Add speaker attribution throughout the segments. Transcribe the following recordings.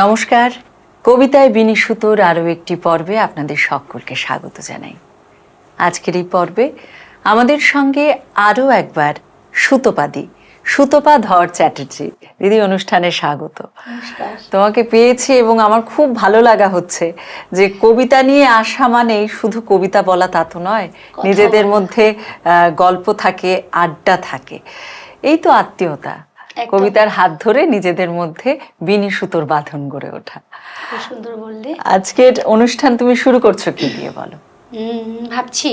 Speaker 1: নমস্কার, কবিতায় বিনিশুতোর আরও একটি পর্বে আপনাদের সকলকে স্বাগত জানাই। আজকের এই পর্বে আমাদের সঙ্গে আরও একবার সুতপা ধর চ্যাটার্জি দিদি অনুষ্ঠানে স্বাগত। তোমাকে পেয়েছি এবং আমার খুব ভালো লাগা হচ্ছে যে কবিতা নিয়ে আসা মানেই শুধু কবিতা বলা তা তো নয়, নিজেদের মধ্যে গল্প থাকে, আড্ডা থাকে, এই তো আত্মীয়তা। কবিতার হাত ধরে নিজেদের মধ্যে বিনিশুতোর বাঁধন গড়ে ওঠা।
Speaker 2: সুন্দর বললে।
Speaker 1: আজকের অনুষ্ঠান তুমি শুরু করছো কি দিয়ে বলো?
Speaker 2: ভাবছি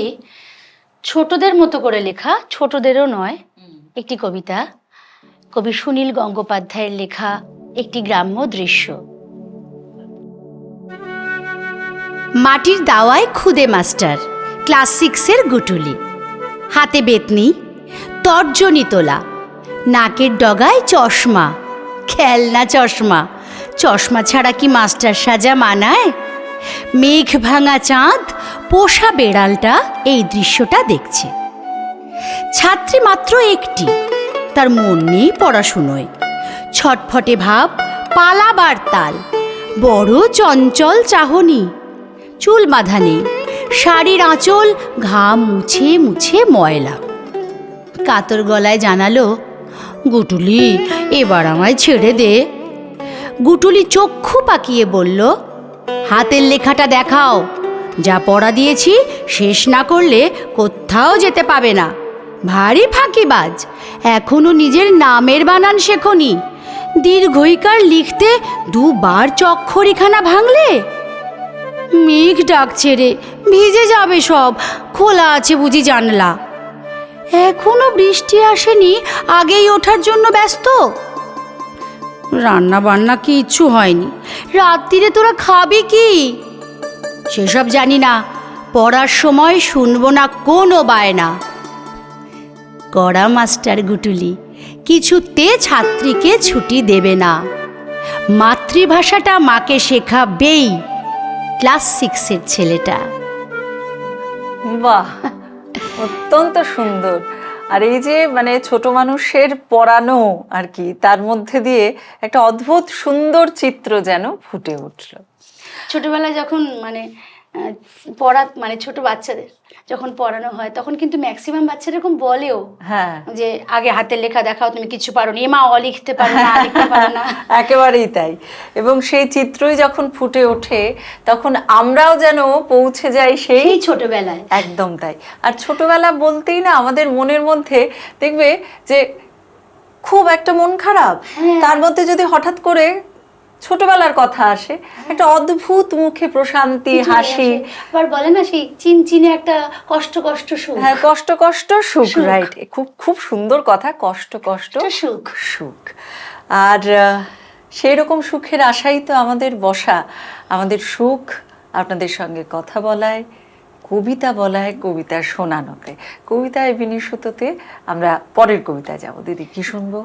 Speaker 2: ছোটদের মতো করে লেখা, ছোটদেরও নয়, একটি কবিতা, কবি সুনীল গঙ্গোপাধ্যায়ের লেখা একটি গ্রাম্য দৃশ্য। মাটির দাওয়ায় খুদে মাস্টার, ক্লাস 6-এর গুটুলি, হাতে বেতনি, তর্জনী তোলা, নাকের ডগায় চশমা, খেলনা চশমা, চশমা ছাড়া কি মাস্টার সাজা মানায়? মেঘ ভাঙা চাঁদ, পোষা বেড়ালটা এই দৃশ্যটা দেখছে। ছাত্রী মাত্র একটি, তার মন নেই পড়াশুনোয়, ছটফটে ভাব, পালাবার তাল, বড় চঞ্চল চাহনি, চুল বাঁধা নেই, শাড়ির আঁচল ঘাম মুছে মুছে ময়লা। কাতর গলায় জানালো, গুটুলি এবার আমায় ছেড়ে দে। গুটুলি চক্ষু পাকিয়ে বলল, হাতের লেখাটা দেখাও, যা পড়া দিয়েছি শেষ না করলে কোথাও যেতে পাবে না। ভারী ফাঁকিবাজ, এখনো নিজের নামের বানান শেখনি, দীর্ঘইকার লিখতে দুবার চক্ষরিখানা ভাঙলে। মেঘ ডাকছে রে, ভিজে যাবে সব, খোলা আছে বুঝি জানলা। এখনো বৃষ্টি আসেনি, আগেই ওঠার জন্য ব্যস্ত। রান্না বান্না কিচ্ছু হয়নি, রাত্রিরে তোরা খাবি কি? সেসব জানি না, পড়ার সময় শুনবো না কোনো বায়না। কড়া মাস্টার গুটুলি, কিছুতে ছাত্রীকে ছুটি দেবে না, মাতৃভাষাটা মাকে শেখাবেই ক্লাস 6-এর ছেলেটা।
Speaker 1: বাহ, অত্যন্ত সুন্দর। আর এই যে মানে ছোট মানুষের পড়ানো আর কি, তার মধ্যে দিয়ে একটা অদ্ভুত সুন্দর চিত্র যেন ফুটে উঠলো।
Speaker 2: ছোটবেলায় যখন পড়া ছোট বাচ্চাদের যখন পড়ানো হয় তখন কিন্তু ম্যাক্সিমাম বাচ্চারা এরকম বলেও, হ্যাঁ, যে আগে হাতের লেখা দেখাও, তুমি কিছু পারো না, মা অ লিখতে পারো না, লিখতে পারো না।
Speaker 1: একেবারেই তাই। এবং সেই চিত্রই যখন ফুটে ওঠে তখন আমরাও যেন পৌঁছে যাই সেই
Speaker 2: ছোটবেলায়।
Speaker 1: একদম তাই। আর ছোটবেলা বলতেই না আমাদের মনের মধ্যে দেখবে যে খুব একটা মন খারাপ, তার মধ্যে যদি হঠাৎ করে ছোটবেলার কথা আসে, একটা অদ্ভুত মুখে প্রশান্তি, হাসি,
Speaker 2: আবার বলে না সেই চিনচিনে একটা কষ্ট কষ্ট সুখ।
Speaker 1: হ্যাঁ, কষ্ট কষ্ট সুখ, রাইট। খুব খুব সুন্দর কথা, কষ্ট কষ্ট
Speaker 2: সুখ
Speaker 1: সুখ। আর সেই রকম সুখের আশাই তো আমাদের বসা, আমাদের সুখ আপনাদের সঙ্গে কথা বলায়, কবিতা বলায়, কবিতা শোনানোতে। কবিতায় বিনিশুতোতে আমরা পরের কবিতায় যাব। দিদি কি শুনবো?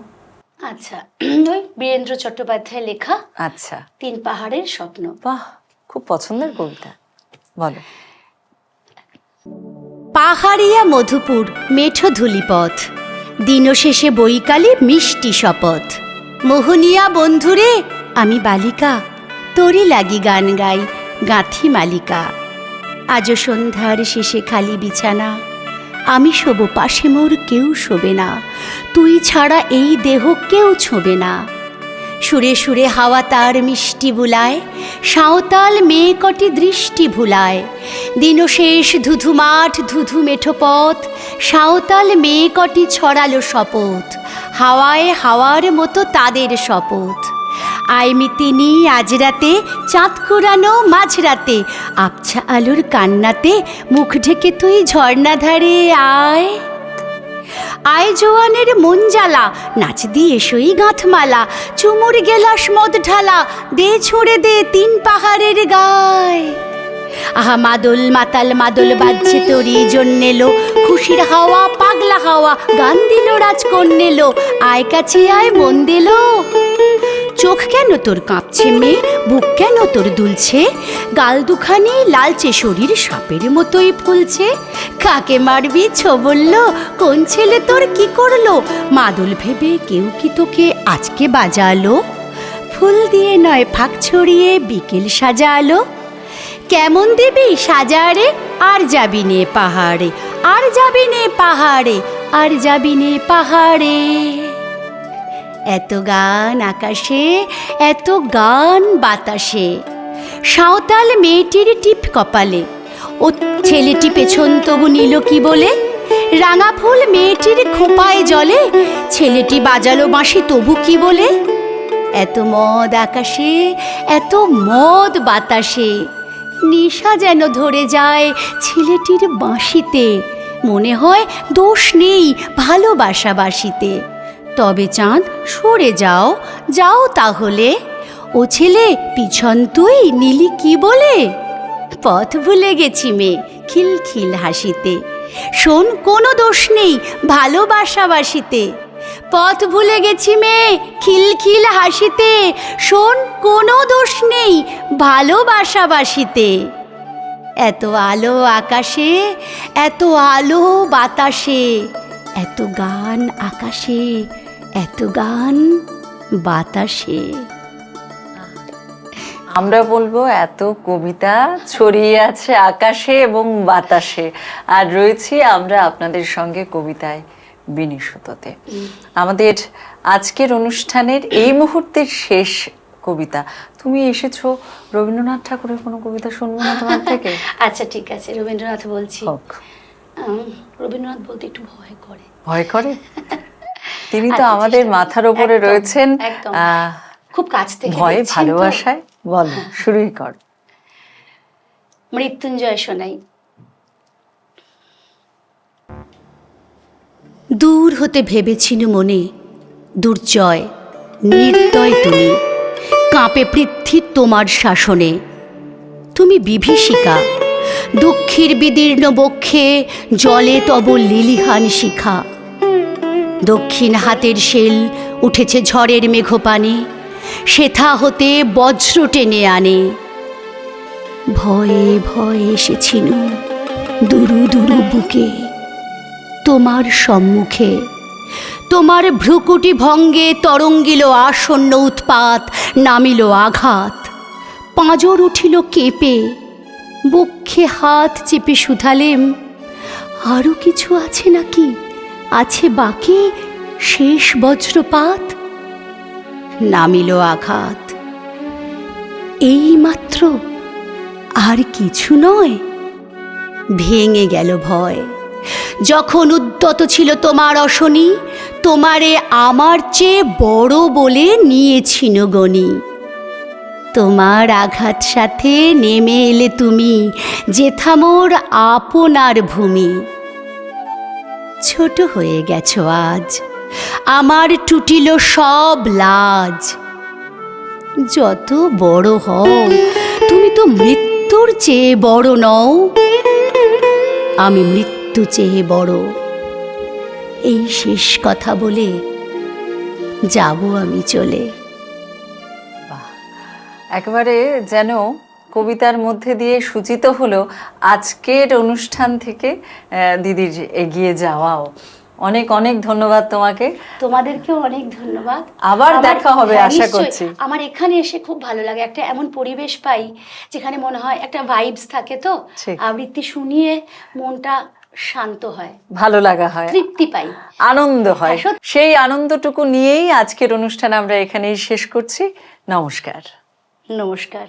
Speaker 2: আচ্ছা, ওই বীরেন্দ্র চট্টোপাধ্যায়ের লেখা
Speaker 1: আচ্ছা,
Speaker 2: 3 পাহাড়ের স্বপ্ন।
Speaker 1: বাহ, খুব পছন্দের কবিতা, বলো।
Speaker 2: পাহাড়িয়া মধুপুর মেঠো ধুলিপথ, দিনশেষে বৈকালে মিষ্টি শপথ। মোহনিয়া বন্ধুরে আমি বালিকা, তোরই লাগি গান গাই গাঁথি মালিকা। আজও সন্ধ্যার শেষে খালি বিছানা, আমি শোবো পাশে মোর কেউ শোবে না, তুই ছাড়া এই দেহ কেউ ছোবে না। সুরে সুরে হাওয়া তার মিষ্টি বুলায়, সাঁওতাল মেয়ে কটি দৃষ্টি ভুলায়। দিনশেষ ধুধু মাঠ ধুধু মেঠো পথ, সাঁওতাল মেয়ে কটি ছড়ালো শপথ। হাওয়ায় হাওয়ার মতো তাদের শপথ। আইমি তিনি আজ রাতে, চাঁদ কুড়ানো মাঝরাতে, আবছা আলোর কান্নাতে মুখ ঢেকে তুই ঝর্ণা ধারে আয়। আয় জোয়ানের মন জ্বালা, নাচ দিয়ে সই গাঁথমালা, চুমুর গেলাস মদ ঢালা, দে ছুঁড়ে দে 3 পাহাড়ের গায়। আহা মাদল মাতাল মাদল বাজছে তোরই জন্যেলো, খুশির হাওয়া পাগলা হাওয়া গান দিল রাজকন্যেলো। আয় কাছে আয় মন দিল, চোখ কেন তোর কাঁপছে মেয়ে, বুক কেন তোর দুলছে, গাল দুখানি লালচে, শরীর সাপের মতোই ফুলছে। কাকে মারবি ছো বলল, কোন ছেলে তোর কি করলো, মাদল ভেবে কেউ কি তোকে আজকে বাজালো। ফুল দিয়ে নয় ফাঁক ছড়িয়ে বিকেল সাজালো। কেমন দেবী সাজারে, আর যাবি নে পাহাড়ে, আর যাবি নে পাহাড়ে, আর যাবি নে পাহাড়ে। এত গান আকাশে, এত গান বাতাসে, সাঁওতাল মেয়েটির টিপ কপালে, ও ছেলেটি পেছন তবু নিল কি বলে। রাঙা ফুল মেয়েটির খোঁপায় জলে, ছেলেটি বাজালো বাঁশি তবু কি বলে। এত মদ আকাশে, এত মদ বাতাসে, নেশা যেন ধরে যায় ছেলেটির বাঁশিতে। মনে হয় দোষ নেই ভালোবাসা বাসিতে। তবে চাঁদ সরে যাও, যাও তাহলে। ও ছেলে পিছন তুই নিলি কি বলে। পথ ভুলে গেছি মেয়ে খিলখিল হাসিতে। শোন কোনো দোষ নেই ভালোবাসাবাসিতে। পথ ভুলে গেছি মেয়ে খিলখিল হাসিতে। শোন কোনো দোষ নেই ভালোবাসাবাসিতে। এত আলো আকাশে, এত আলো বাতাসে, এত গান আকাশে, এত গান বাতাসে।
Speaker 1: আমরা বলবো এত কবিতা ছড়িয়ে আছে আকাশে এবং বাতাসে, আর রয়েছি আমরা আপনাদের সঙ্গে কবিতায় বিনিশুততে। আমাদের আজকের অনুষ্ঠানের এই মুহূর্তের শেষ কবিতা। তুমি এসেছো, রবীন্দ্রনাথ ঠাকুরের কোনো কবিতা শুনবো না তোমার থেকে?
Speaker 2: আচ্ছা ঠিক আছে, রবীন্দ্রনাথ বলছি।
Speaker 1: হোক।
Speaker 2: রবীন্দ্রনাথ বলতে একটু ভয় করে।
Speaker 1: ভয় করে? তিনি তো আমাদের মাথার উপরে রয়েছেন,
Speaker 2: খুব কাছ থেকে
Speaker 1: ভয়ে ভালোবাসায়। বল, শুরুই কর।
Speaker 2: মৃত্যুঞ্জয় শোনাই। দূর হতে ভেবেছিল মনে, দুর্জয় নির্দয় তুমি, কাঁপে পৃথ্বী তোমার শাসনে। তুমি বিভীষিকা, দুঃখীর বিদীর্ণ বক্ষে জলে তব লিলিহান শিখা। দক্ষিণ হাতের শেল উঠেছে ঝড়ের মেঘপানে, সেথা হতে বজ্র টেনে আনে। ভয়ে ভয়ে এসেছিল দুরু দুরু বুকে তোমার সম্মুখে। তোমার ভ্রুকুটি ভঙ্গে তরঙ্গিল আসন্ন উৎপাত, নামিল আঘাত। পাঁজর উঠিল কেঁপে, বক্ষে হাত চেপে শুধালেম, আরও কিছু আছে নাকি, আছে বাকি শেষ বজ্রপাত। নামিল আঘাত, এই মাত্র, আর কিছু নয়। ভেঙে গেল ভয়, যখন উদ্যত ছিল তোমার অশনি। তোমারে আমার চেয়ে বড় বলে নিয়েছিল গনি। তোমার আঘাত সাথে নেমে এলে তুমি, যেথা মোর আপনার ভূমি। ছোট হয়ে গেছো আজ, আমার টুটিল সব লাজ। যত বড় হও তুমি তো মৃত্যুর চেয়ে বড় নও। আমি মৃত্যু চেয়ে বড়। এই শেষ কথা বলে যাব আমি চলে।
Speaker 1: একেবারে যেন কবিতার মধ্যে দিয়ে সূচিত হলো আজকের অনুষ্ঠান থেকে দিদির এগিয়ে যাওয়াও। অনেক অনেক ধন্যবাদ তোমাকে।
Speaker 2: তোমাদেরকেও অনেক ধন্যবাদ।
Speaker 1: আবার দেখা হবে আশা করছি।
Speaker 2: আমার এখানে এসে খুব ভালো লাগে, একটা এমন পরিবেশ পাই যেখানে মনে হয় একটা ভাইবস থাকে, তো আবৃত্তি শুনিয়ে মনটা শান্ত হয়, ভালো লাগা হয়, তৃপ্তি পাই, আনন্দ হয়। সেই আনন্দটুকু নিয়েই আজকের অনুষ্ঠান আমরা এখানেই শেষ করছি। নমস্কার। নমস্কার।